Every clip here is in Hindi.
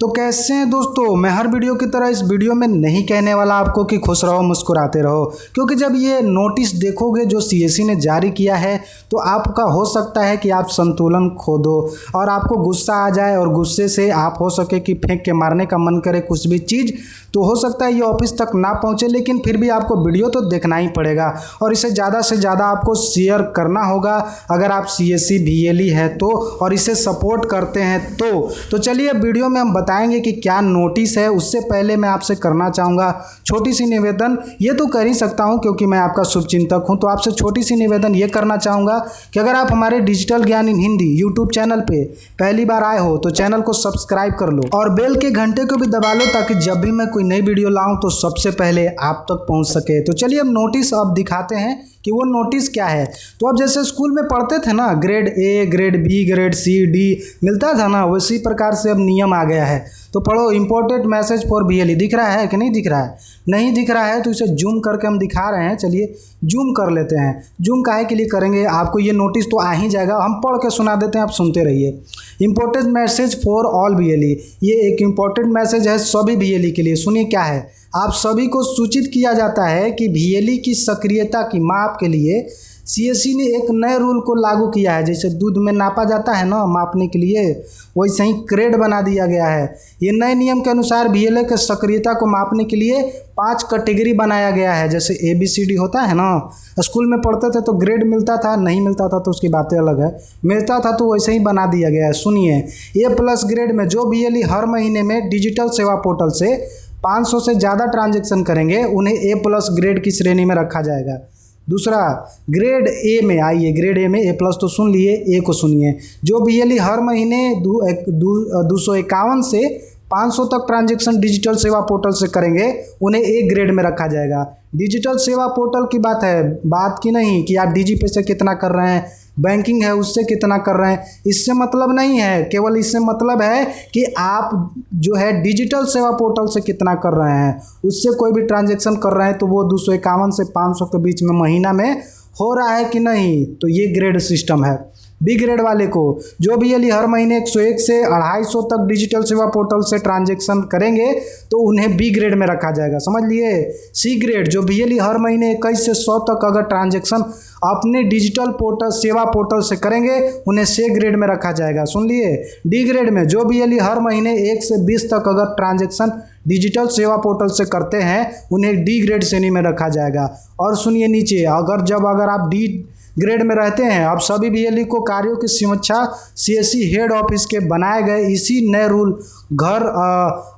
तो कैसे हैं दोस्तों। मैं हर वीडियो की तरह इस वीडियो में नहीं कहने वाला आपको कि खुश रहो मुस्कुराते रहो, क्योंकि जब ये नोटिस देखोगे जो सीएससी ने जारी किया है तो आपका हो सकता है कि आप संतुलन खो दो और आपको गुस्सा आ जाए और गुस्से से आप हो सके कि फेंक के मारने का मन करे कुछ भी चीज़। तो हो सकता है ये ऑफिस तक ना पहुँचे, लेकिन फिर भी आपको वीडियो तो देखना ही पड़ेगा और इसे ज़्यादा से ज़्यादा आपको शेयर करना होगा अगर आप सीएससी बीएलई है तो, और इसे सपोर्ट करते हैं तो चलिए वीडियो में हम बताएंगे कि क्या नोटिस है। उससे पहले मैं आपसे करना चाहूँगा छोटी सी निवेदन, ये तो कर ही सकता हूँ क्योंकि मैं आपका शुभचिंतक हूँ। तो आपसे छोटी सी निवेदन ये करना चाहूँगा कि अगर आप हमारे डिजिटल ज्ञान इन हिंदी यूट्यूब चैनल पे पहली बार आए हो तो चैनल को सब्सक्राइब कर लो और बेल के घंटे को भी दबा लो ताकि जब भी मैं कोई नई वीडियो लाऊं तो सबसे पहले आप तक पहुंच सके। तो चलिए अब नोटिस अब दिखाते हैं कि वो नोटिस क्या है। तो अब जैसे स्कूल में पढ़ते थे ना, grade A, grade B, grade C, D मिलता था ना, उसी प्रकार से अब नियम आ गया है। तो पढ़ो, इंपॉर्टेंट मैसेज फॉर बीएलई दिख रहा है कि नहीं दिख रहा है? नहीं दिख रहा है तो इसे जूम करके हम दिखा रहे हैं। चलिए जूम कर लेते हैं। जूम काहे के लिए करेंगे, आपको ये नोटिस तो आ ही जाएगा, हम पढ़ के सुना देते हैं, आप सुनते रहिए। Important message for all BLE, ये एक इंपॉर्टेंट मैसेज है सभी बीएलई के लिए। सुनिए क्या है। आप सभी को सूचित किया जाता है कि बीएलई की सक्रियता की माप के लिए सीएससी ने एक नए रूल को लागू किया है। जैसे दूध में नापा जाता है ना मापने के लिए, वैसे ही ग्रेड बना दिया गया है। ये नए नियम के अनुसार बीएलई की सक्रियता को मापने के लिए 5 कैटेगरी बनाया गया है। जैसे ABCD होता है ना, स्कूल में पढ़ते थे तो ग्रेड मिलता था, नहीं मिलता था तो उसकी बातें अलग है, मिलता था तो वैसे ही बना दिया गया है। सुनिए, A+ ग्रेड में जो बीएलई हर महीने में डिजिटल सेवा पोर्टल से 500 से ज़्यादा ट्रांजैक्शन करेंगे उन्हें A+ ग्रेड की श्रेणी में रखा जाएगा। दूसरा, ग्रेड ए में आइए, ग्रेड ए में A+ तो सुन लिए, ए को सुनिए। जो बीएलई हर महीने 251 से 500 तक ट्रांजैक्शन डिजिटल सेवा पोर्टल से करेंगे उन्हें A ग्रेड में रखा जाएगा। डिजिटल सेवा पोर्टल की बात है, बात की नहीं कि आप डीजी पे से कितना कर रहे हैं, बैंकिंग है उससे कितना कर रहे हैं, इससे मतलब नहीं है। केवल इससे मतलब है कि आप जो है डिजिटल सेवा पोर्टल से कितना कर रहे हैं, उससे कोई भी ट्रांजैक्शन कर रहे हैं तो वो 251 से 500 के बीच में महीना में हो रहा है कि नहीं, तो ये ग्रेड सिस्टम है। बी ग्रेड वाले को, जो बीएलई हर महीने 101 से 250 तक डिजिटल सेवा पोर्टल से ट्रांजैक्शन करेंगे तो उन्हें बी ग्रेड में रखा जाएगा, समझ लिए। सी ग्रेड, जो बीएलई हर महीने 21 से 100 तक अगर ट्रांजैक्शन अपने डिजिटल पोर्टल सेवा पोर्टल से करेंगे उन्हें सी ग्रेड में रखा जाएगा, सुन लिए। डी ग्रेड में जो बीएलई हर महीने 1 से 20 तक अगर ट्रांजैक्शन डिजिटल सेवा पोर्टल से करते हैं उन्हें डी ग्रेड श्रेणी में रखा जाएगा। और सुनिए नीचे, अगर आप डी ग्रेड में रहते हैं, अब सभी बीएलई को कार्यों की समीक्षा सीएससी हेड ऑफिस के बनाए गए इसी नए रूल घर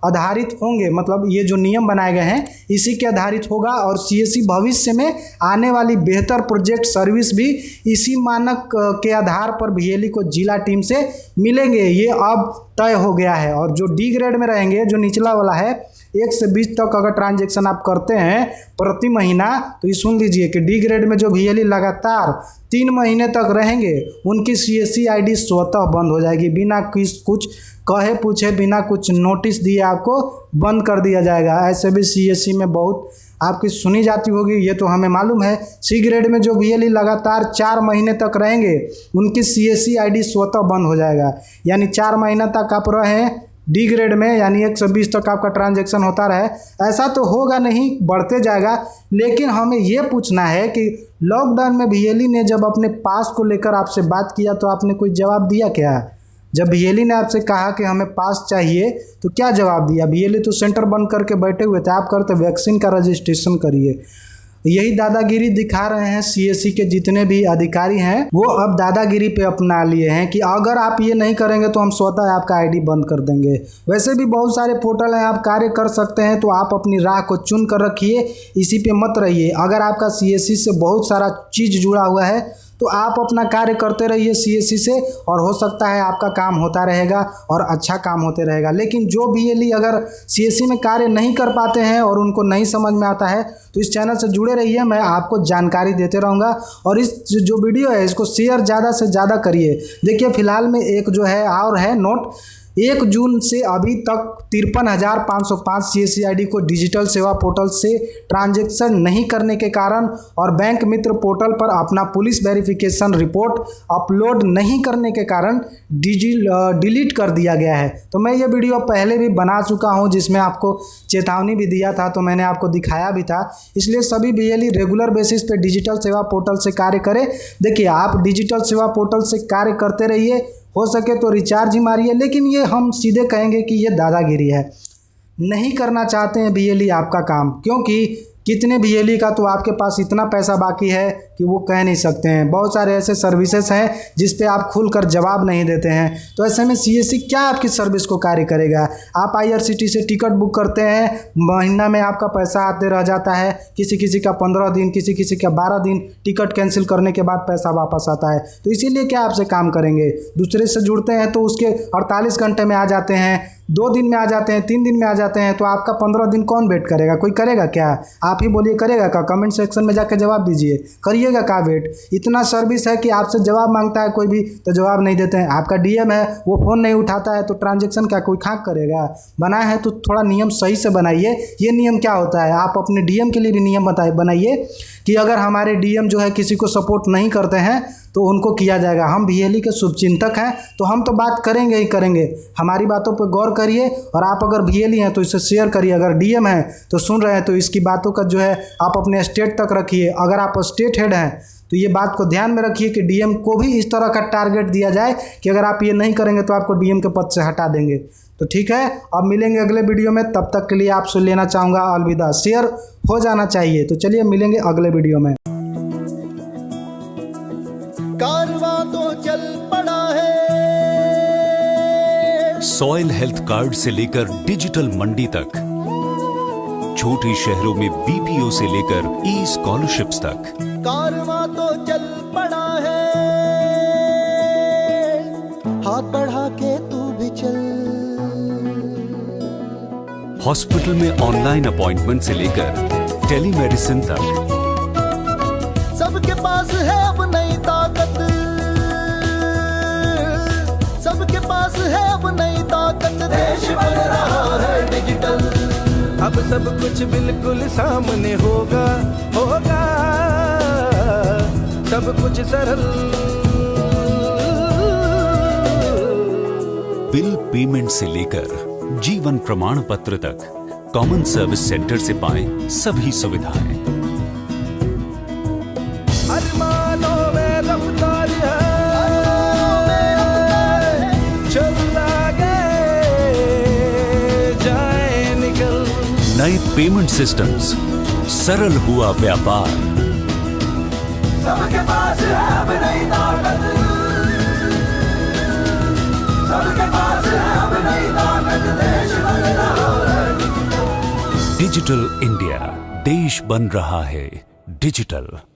आधारित होंगे। मतलब ये जो नियम बनाए गए हैं इसी के आधारित होगा और सीएससी भविष्य में आने वाली बेहतर प्रोजेक्ट सर्विस भी इसी मानक के आधार पर बीएलई को जिला टीम से मिलेंगे। ये अब तय हो गया है। और जो डी ग्रेड में रहेंगे, जो निचला वाला है, 1 से 20 तक अगर ट्रांजैक्शन आप करते हैं प्रति महीना, तो ये सुन लीजिए कि डी ग्रेड में जो बीएलई लगातार 3 महीने तक रहेंगे उनकी सीएससी आईडी स्वतः बंद हो जाएगी, बिना कुछ कहे पूछे, बिना कुछ नोटिस दिए आपको बंद कर दिया जाएगा। ऐसे भी सीएससी में बहुत आपकी सुनी जाती होगी, ये तो हमें मालूम है। सी ग्रेड में जो बीएलई लगातार 4 महीने तक रहेंगे उनकी सीएससी आईडी स्वतः बंद हो जाएगा। यानी 4 महीना तक आप रहें डी ग्रेड में, यानी 120 तक आपका ट्रांजैक्शन होता रहे, ऐसा तो होगा नहीं, बढ़ते जाएगा। लेकिन हमें ये पूछना है कि लॉकडाउन में बीएलई ने जब अपने पास को लेकर आपसे बात किया तो आपने कोई जवाब दिया क्या? जब बीएलई ने आपसे कहा कि हमें पास चाहिए तो क्या जवाब दिया? बीएलई तो सेंटर बंद करके बैठे हुए थे, आप करते वैक्सीन का रजिस्ट्रेशन करिए। यही दादागिरी दिखा रहे हैं सीएससी के जितने भी अधिकारी हैं, वो अब दादागिरी पे अपना लिए हैं कि अगर आप ये नहीं करेंगे तो हम स्वतः आपका आईडी बंद कर देंगे। वैसे भी बहुत सारे पोर्टल हैं, आप कार्य कर सकते हैं, तो आप अपनी राह को चुन कर रखिए, इसी पे मत रहिए। अगर आपका सीएससी से बहुत सारा चीज़ जुड़ा हुआ है तो आप अपना कार्य करते रहिए सीएससी से, और हो सकता है आपका काम होता रहेगा और अच्छा काम होते रहेगा। लेकिन जो बीएलई अगर सीएससी में कार्य नहीं कर पाते हैं और उनको नहीं समझ में आता है तो इस चैनल से जुड़े रहिए, मैं आपको जानकारी देते रहूँगा। और इस जो वीडियो है इसको शेयर ज़्यादा से ज़्यादा करिए। देखिए फिलहाल में एक जो है और है नोट 1 जून से अभी तक 53,505 CSC ID को डिजिटल सेवा पोर्टल से ट्रांजैक्शन नहीं करने के कारण और बैंक मित्र पोर्टल पर अपना पुलिस वेरिफिकेशन रिपोर्ट अपलोड नहीं करने के कारण डिलीट कर दिया गया है। तो मैं ये वीडियो पहले भी बना चुका हूँ जिसमें आपको चेतावनी भी दिया था, तो मैंने आपको दिखाया भी था। इसलिए सभी BLE रेगुलर बेसिस पे डिजिटल सेवा पोर्टल से कार्य करें। देखिए, आप डिजिटल सेवा पोर्टल से कार्य करते रहिए, हो सके तो रिचार्ज ही मारिए, लेकिन ये हम सीधे कहेंगे कि ये दादागिरी है। नहीं करना चाहते हैं BLE आपका काम, क्योंकि कितने BLE का तो आपके पास इतना पैसा बाकी है कि वो कह नहीं सकते हैं। बहुत सारे ऐसे सर्विसेज हैं जिस पे आप खुलकर जवाब नहीं देते हैं। तो ऐसे में CSC क्या आपकी सर्विस को कार्य करेगा। आप IRCTC से टिकट बुक करते हैं, महीना में आपका पैसा आते रह जाता है, किसी किसी का 15 दिन, किसी किसी का 12 दिन, टिकट कैंसिल करने के बाद पैसा वापस आता है। तो इसीलिए क्या आपसे काम करेंगे। दूसरे से जुड़ते हैं तो उसके 48 घंटे में आ जाते हैं, 2 दिन में आ जाते हैं, 3 दिन में आ जाते हैं, तो आपका 15 दिन कौन वेट करेगा। कोई करेगा क्या। आप ही बोलिए, करेगा क्या। कमेंट सेक्शन में जाकर जवाब दीजिए, करिएगा क्या वेट। इतना सर्विस है कि आपसे जवाब मांगता है कोई भी तो जवाब नहीं देते हैं। आपका DM है, वो फ़ोन नहीं उठाता है, तो ट्रांजेक्शन क्या कोई खाक करेगा। बनाया है तो थोड़ा नियम सही से बनाइए। ये नियम क्या होता है, आप अपने DM के लिए भी नियम बनाइए कि अगर हमारे DM जो है किसी को सपोर्ट नहीं करते हैं तो उनको किया जाएगा। हम BLE के शुभचिंतक हैं, तो हम तो बात करेंगे ही करेंगे। हमारी बातों पर गौर करिए, और आप अगर BLE हैं तो इसे शेयर करिए। अगर DM हैं तो सुन रहे हैं तो इसकी बातों का जो है आप अपने स्टेट तक रखिए। अगर आप स्टेट हेड हैं तो ये बात को ध्यान में रखिए कि DM को भी इस तरह का टारगेट दिया जाए कि अगर आप ये नहीं करेंगे तो आपको DM के पद से हटा देंगे। तो ठीक है, अब मिलेंगे अगले वीडियो में। तब तक के लिए आप सुन लेना चाहूँगा अलविदा। शेयर हो जाना चाहिए। तो चलिए मिलेंगे अगले वीडियो में। कारवां तो चल पड़ा है। सॉइल हेल्थ कार्ड से लेकर डिजिटल मंडी तक, छोटे शहरों में BPO से लेकर स्कॉलरशिप्स तक, कारवां तो चल पड़ा है। हाथ बढ़ा के तू भी चल। हॉस्पिटल में ऑनलाइन अपॉइंटमेंट से लेकर टेलीमेडिसिन तक, सबके पास है अब नई ताकत। सबके पास है अब नई ताकत। देश बन रहा है डिजिटल। अब सब कुछ बिल्कुल सामने होगा, होगा सब कुछ सरल। बिल पेमेंट से लेकर जीवन प्रमाण पत्र तक, कॉमन सर्विस सेंटर से पाएं सभी सुविधाएं। अरमानों में रफ्तार है, चल आगे जाए निकल। नए पेमेंट सिस्टम्स, सरल हुआ व्यापार। सबके पास है अब नई ताकत। सबके पास है अब नई ताकत। देश बन रहा है डिजिटल इंडिया, देश बन रहा है डिजिटल।